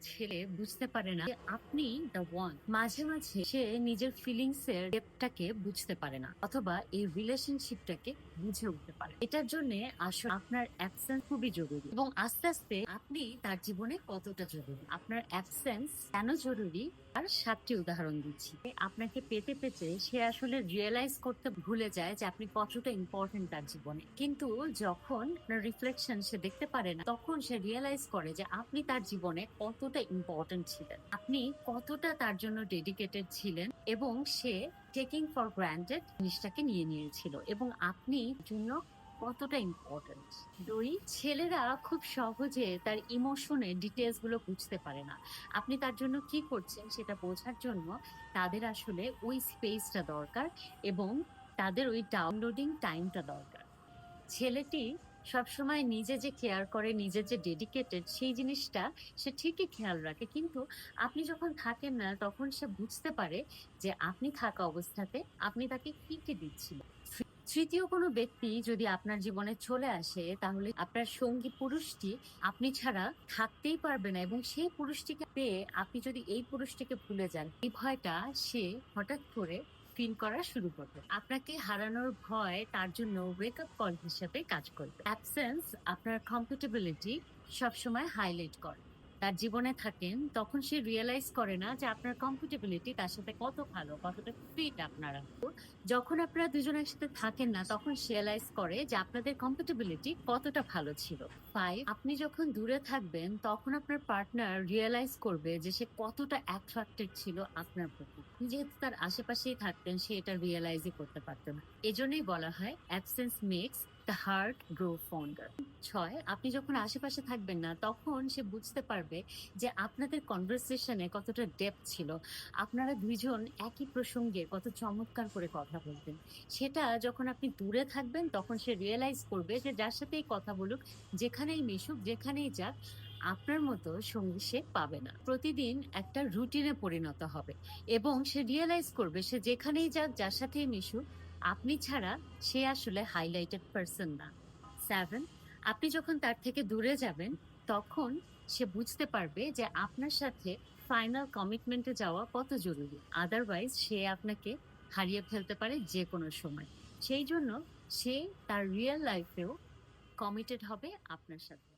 ছেলে বুঝতে পারে না যে আপনি দ্য ওয়ান। মাঝে মাঝে সে নিজের ফিলিংস এর ডেপথটাকে বুঝতে পারে না, অথবা এই রিলেশনশিপটাকে বুঝে উঠতে পারে। এটার জন্য আসলে আপনার অ্যাবসেন্স খুবই জরুরি, এবং আস্তে আস্তে আপনি তার জীবনে কতটা জরুরি, আপনার অ্যাবসেন্স কেন জরুরি আর 7টি উদাহরণ দিচ্ছি। আপনাকে পেতে পেতে সে আসলে রিয়েলাইজ করতে ভুলে যায় যে আপনি কতটা ইম্পর্টেন্ট তার জীবনে। কিন্তু যখন রিফ্লেকশন সে দেখতে পারে না, তখন সে রিয়েলাইজ করে যে আপনি তার জীবনে কতটা ইম্পর্টেন্ট ছিলেন, আপনি কতটা তার জন্য ডেডিকেটেড ছিলেন, এবং সে টেকিং ফর গ্রান্টেড জিনিসটাকে নিয়ে নিয়েছিল, এবং আপনি জন্য কতটা ইম্পর্টেন্ট। 2, ছেলেরা খুব সহজে তার ইমোশনের ডিটেলস গুলো বুঝতে পারে না। আপনি তার জন্য কি করছেন সেটা বোঝার জন্য তাদের আসলে ওই স্পেসটা দরকার, এবং তাদের ওই ডাউনলোডিং টাইমটা দরকার। ছেলেটি সবসময় নিজে যে কেয়ার করে, নিজে যে ডেডিকেটেড, সেই জিনিসটা সে ঠিকই খেয়াল রাখে, কিন্তু আপনি যখন থাকেন না তখন সে বুঝতে পারে যে আপনি থাকা অবস্থাতে আপনি তাকে কি কি দিচ্ছিলেন। তৃতীয় কোনো ব্যক্তি যদি আপনার জীবনে চলে আসে, তাহলে আপনার সঙ্গী পুরুষটি আপনি ছাড়া থাকতেই পারবে না, এবং সেই পুরুষটিকে পেয়ে আপনি যদি এই পুরুষটিকে ভুলে যান, এই ভয়টা সে হঠাৎ করে ফিল করা শুরু করবে। আপনাকে হারানোর ভয় তার জন্য ওয়েক আপ কল হিসেবে কাজ করবে। অ্যাবসেন্স আপনার কম্পিটেবিলিটি সবসময় হাইলাইট করে। তার জীবনে থাকেন তখন সে রিয়েলাইজ করে না যে আপনার কম্পিটেবিলিটি তার সাথে কত ভালো, কতটা ফিট আপনারা। যখন আপনারা দুজন একসাথে থাকেন না, তখন রিয়েলাইজ করে যে আপনাদের কম্পিটেবিলিটি কতটা ভালো ছিল। 5, আপনি যখন দূরে থাকবেন তখন আপনার পার্টনার রিয়েলাইজ করবে যে সে কতটা অ্যাট্রাক্টেড ছিল আপনার প্রতি। যেহেতু তার আশেপাশেই থাকতেন, সে এটা রিয়েলাইজই করতে পারত না। এজন্যই বলা হয় absence makes the heart grow fonder. 6, আপনি যখন আশেপাশে থাকবেন না তখন সে বুঝতে পারবে যে আপনাদের কনভারসেশনে কতটা ডেপথ ছিল, আপনারা দুইজন একই প্রসঙ্গে কত চমৎকার করে কথা বলতেন। সেটা যখন আপনি দূরে থাকবেন তখন সে রিয়েলাইজ করবে যে যার সাথেই কথা বলুক, যেখানেই মিশুক, যেখানেই যাক, আপনার মতো সঙ্গী সে পাবে না। প্রতিদিন একটা রুটিনে পরিণত হবে, এবং সে রিয়েলাইজ করবে সে যেখানেই যাক, যার সাথেই মিশুক, আপনি ছাড়া সে আসলে হাইলাইটেড পারসন না। 7, আপনি যখন তার থেকে দূরে যাবেন তখন সে বুঝতে পারবে যে আপনার সাথে ফাইনাল কমিটমেন্টে যাওয়া কত জরুরি। আদারওয়াইজ সে আপনাকে হারিয়ে ফেলতে পারে যে কোনো সময়। সেই জন্য সে তার রিয়েল লাইফেও কমিটেড হবে আপনার সাথে।